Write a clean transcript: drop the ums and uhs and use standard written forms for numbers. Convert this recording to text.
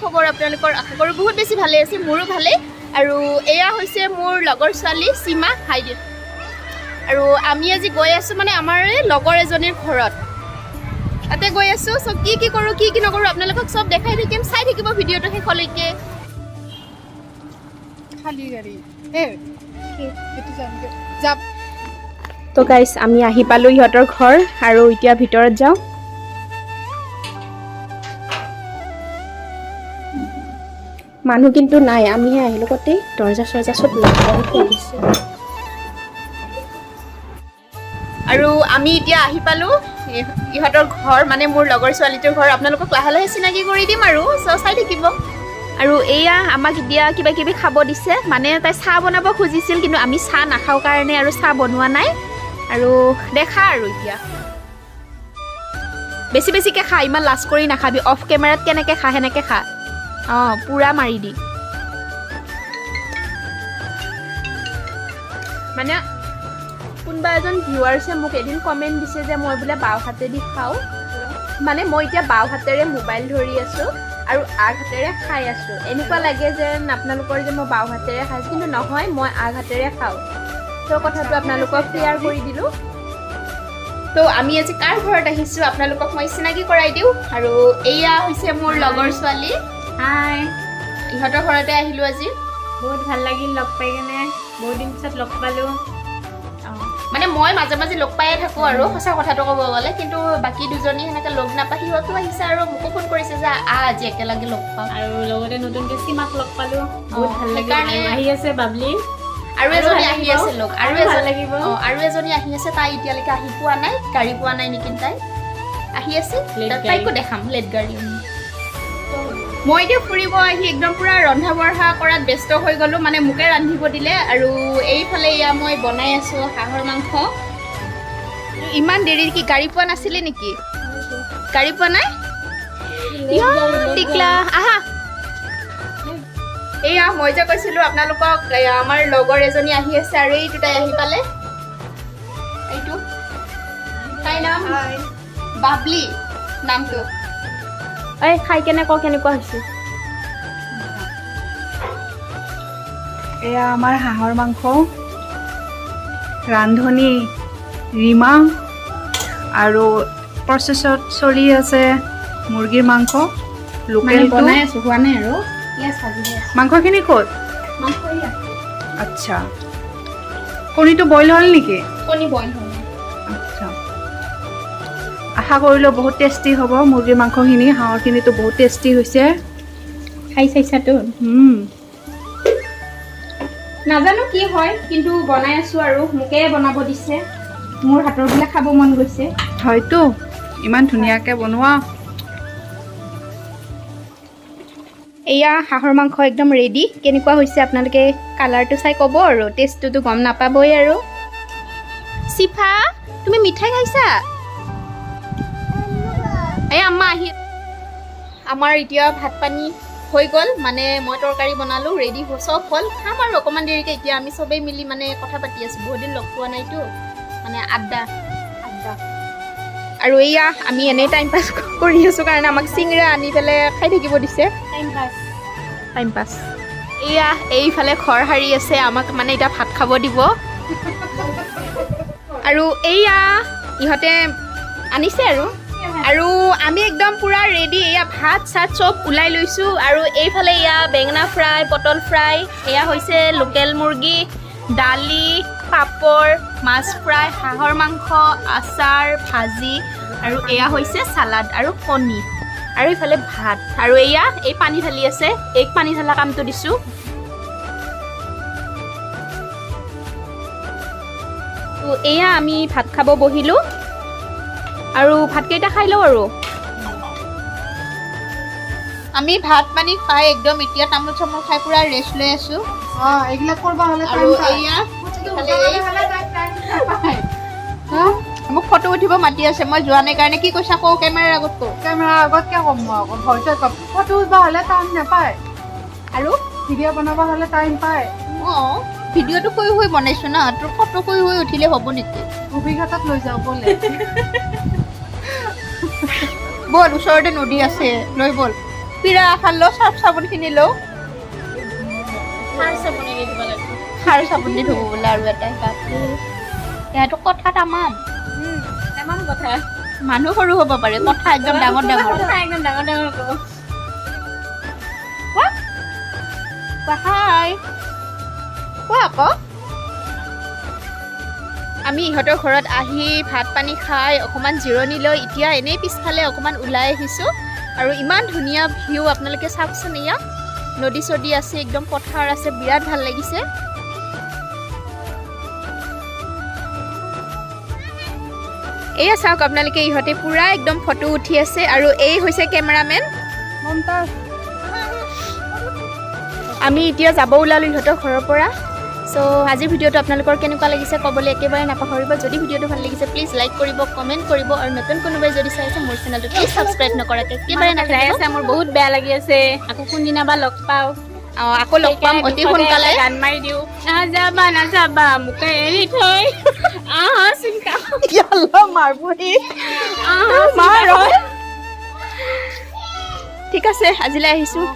খবৰ আপোনালোকৰ? আশা কৰোঁ বহুত বেছি ভালে আছে, মোৰো ভালে। আৰু এয়া হৈছে মোৰ লগৰ ছোৱালী সীমা, হাই দিয়ক। আৰু আমি আজি গৈ আছোঁ মানে আমাৰ লগৰ এজনীৰ ঘৰত, তাতে গৈ আছোঁ। চ' কি কৰোঁ কি নকৰোঁ আপোনালোকক চব দেখাই থাকিম, চাই থাকিব ভিডিঅ'টো শেষলৈকে। তো গাইছ আমি আহি পালোঁ ইহঁতৰ ঘৰ আৰু এতিয়া ভিতৰত যাওঁ। মানুহ কিন্তু নাই, আমিহে আহিলোঁ। গোটেই দৰ্জা চৰ্জা চব লগাই থৈ দিছোঁ। আৰু আমি এতিয়া আহি পালোঁ ইহঁতৰ ঘৰ, মানে মোৰ লগৰ ছোৱালীটোৰ ঘৰ। আপোনালোকক লাহে লাহে চিনাকি কৰি দিম আৰু চাই থাকিব। আৰু এয়া আমাক এতিয়া কিবা কিবি খাব দিছে, মানে তাই চাহ বনাব খুজিছিল, কিন্তু আমি চাহ নাখাওঁ কাৰণে আৰু চাহ বনোৱা নাই। আৰু দেখা আৰু এতিয়া বেছিকৈ খা, ইমান লাজ কৰি নাখাবি। অফ কেমেৰাত কেনেকৈ খা সেনেকৈ খা। অঁ পূৰা মাৰি দি। মানে কোনোবা এজন ভিউৱাৰ্ছে মোক এদিন কমেণ্ট দিছে যে মই বোলে বাওঁ হাতেদি খাওঁ। মানে মই এতিয়া বাওঁ হাতেৰে মোবাইল ধৰি আছোঁ আৰু আগ হাতেৰে খাই আছোঁ। এনেকুৱা লাগে যেন আপোনালোকৰ যে মই বাওঁ হাতেৰে খাইছোঁ, কিন্তু নহয়, মই আগ হাতেৰে খাওঁ। তো কথাটো আপোনালোকক ক্লিয়াৰ কৰি দিলোঁ। তো আমি আজি কাৰ ঘৰত আহিছোঁ আপোনালোকক মই চিনাকি কৰাই দিওঁ। আৰু এয়া হৈছে মোৰ লগৰ ছোৱালী। হাই, ইহঁতৰ ঘৰতে আহিলোঁ আজি। বহুত ভাল লাগিল লগ পাই কেনে, বহুত দিন পিছত লগ পালোঁ। মানে মই মাজে মাজে লগ পায়ে থাকোঁ আৰু সঁচা কথাটো ক'ব গ'লে, কিন্তু বাকী দুজনী সেনেকৈ লগ নাপায়। সিহঁতো আহিছে আৰু মোকো ফোন কৰিছে যে আজি একেলগে লগ পাওঁ। আৰু লগতে নতুনকৈ সীমাক লগ পালোঁ, বহুত ভাল লাগিল। আহি আছে বাবলি, আৰু এজনী আহি আছে লগ, আৰু ভাল লাগিব। আৰু এজনী আহি আছে, তাই এতিয়ালৈকে আহি পোৱা নাই, গাড়ী পোৱা নাই নেকি। তাই আহি আছে, তাইকো দেখাম লেট গাড়ী। মই এতিয়া ফুৰিব আহি একদম পূৰা ৰন্ধা বঢ়া কৰাত ব্যস্ত হৈ গ'লোঁ, মানে মোকে ৰান্ধিব দিলে। আৰু এইফালে এয়া মই বনাই আছোঁ হাঁহৰ মাংস। ইমান দেৰি কি গাড়ী পোৱা নাছিলে নেকি? গাড়ী পোৱা নাই? টিকলা আহা। এয়া মই যে কৈছিলোঁ আপোনালোকক, আমাৰ লগৰ এজনী আহি আছে আৰু এই দুটাই আহি পালে। এইটো তাইৰ নাম বাবলি নামটো। এই খাই কেনে ক কেনেকুৱা হৈছে? এয়া আমাৰ হাঁহৰ মাংস, ৰান্ধনি ৰীমা, আৰু প্ৰচেছত চলি আছে মুৰ্গীৰ মাংস। লোকেল বনাই আছোঁ, হোৱা নাই আৰু মাংসখিনি ক'ত? আচ্ছা, কণীটো বইল হ'ল নেকি? কণী বইল হ'ল। আচ্ছা, আশা কৰিলোঁ বহুত টেষ্টি হ'ব মুৰ্গীৰ মাংসখিনি। হাঁহৰখিনিতো বহুত টেষ্টি হৈছে। খাই চাইছাতো? নাজানো কি হয়, কিন্তু বনাই আছোঁ আৰু মোকে বনাব দিছে। মোৰ হাতৰ বোলে খাব মন গৈছে। হয়তো, ইমান ধুনীয়াকৈ বনোৱা। এয়া হাঁহৰ মাংস একদম ৰেডি। কেনেকুৱা হৈছে আপোনালোকে কালাৰটো চাই ক'ব, আৰু টেষ্টটোতো গম নাপাবই। আৰু চিফা, তুমি মিঠাই খাইছা? এই আম্মা আহি, আমাৰ এতিয়া ভাত পানী হৈ গ'ল, মানে মই তৰকাৰী বনালোঁ, ৰেডি চব হ'ল। খাম আৰু অকণমান দেৰিকৈ। এতিয়া আমি চবেই মিলি মানে কথা পাতি আছোঁ, বহুত দিন লগ পোৱা নাইতো, মানে আড্ডা। আৰু এয়া আমি এনেই টাইম পাছ কৰি আছোঁ কাৰণে আমাক চিংৰা আনি পেলাই খাই থাকিব দিছে। টাইম পাছ। এয়া এইফালে ঘৰ সাৰি আছে, আমাক মানে এতিয়া ভাত খাব দিব। আৰু এয়া ইহঁতে আনিছে আৰু আমি একদম পূৰা ৰেডি। এয়া ভাত চাত চব ওলাই লৈছোঁ। আৰু এইফালে এয়া বেঙেনা ফ্ৰাই, পটল ফ্ৰাই, এয়া হৈছে লোকেল মুৰ্গী, দালি, পাপৰ, মাছ ফ্ৰাই, হাঁহৰ মাংস, আচাৰ, ভাজি, আৰু এয়া হৈছে চালাড আৰু কণী, আৰু এইফালে ভাত। আৰু এয়া এই পানী ঢালি আছে, এই পানী ঢালা কামটো দিছোঁ। তো এয়া আমি ভাত খাব বহিলোঁ, আৰু ভাতকেইটা খাই লওঁ। আৰু আমি ভাত পানী খাই একদম এতিয়া তামোল চামোল খাই পূৰা ৰেষ্ট লৈ আছোঁ। এইবিলাক কৰিব হ'লে আৰু এয়া মোক ফটো উঠিব মাতি আছে, মই যোৱা নাই কাৰণে। কি কৈছা কওঁ, কেমেৰাৰ আগত কওঁ? কেমেৰাৰ আগত কিয় ক'ম মই আকৌ? ভইচত ক'ম। ফটো উঠিব হ'লে টাইম নাপায়, আৰু ভিডিঅ' বনাব হ'লে টাইম পায়। অঁ, ভিডিঅ'টো শুই বনাইছোঁ না, তোৰ ফটো শুই উঠিলে হ'ব নেকি? অভিজ্ঞতাত লৈ যাওঁ ব'লে। ব'ল, ওচৰতে নদী আছে, লৈ ব'ল। পিৰা এখন লওঁ চাৰ্ফ চাবোনখিনি লওঁ সাৰ চাবোনে দি দিব লাগিব সাৰ চাবোন দি ধুব বোলে আৰু এটাই বাপৰে ইয়াতো কথা তামাম তামাম কথা মানুহ সৰু হ'ব পাৰে কথা একদম ডাঙৰ ডাঙৰ কথা একদম ডাঙৰ ডাঙৰ ক'ব হাই কোৱা আকৌ আমি ইহঁতৰ ঘৰত আহি ভাত পানী খাই অকণমান জিৰণি লৈ এতিয়া এনেই পিছফালে অকণমান ওলাই আহিছোঁ আৰু ইমান ধুনীয়া ভিউ আপোনালোকে চাওকচোন এয়া নদী চদী আছে একদম পথাৰ আছে বিৰাট ভাল লাগিছে এয়া চাওক আপোনালোকে ইহঁতে পুৰা একদম ফটো উঠি আছে আৰু এই হৈছে কেমেৰামেন আমি এতিয়া যাব ওলালোঁ ইহঁতৰ ঘৰৰ পৰা চ' আজিৰ ভিডিঅ'টো আপোনালোকৰ কেনেকুৱা লাগিছে ক'বলৈ একেবাৰে নাপাহৰিব যদি ভিডিঅ'টো ভাল লাগিছে প্লিজ লাইক কৰিব কমেণ্ট কৰিব আৰু নতুন কোনোবাই যদি চাই আছে মোৰ চেনেলটো প্লিজ ছাবস্ক্ৰাইব নকৰাকৈ একেবাৰে যাই আছে মোৰ বহুত বেয়া লাগি আছে আকৌ কোনদিনা বা লগ পাওঁ আকৌ লগ পাম অতি সোনকালে গান মাৰি দিওঁ নাযাবা নাযাবা মোকে এৰি থৈ আহা চিন্তা মাৰবহি আহা ঠিক আছে আজিলৈ আহিছোঁ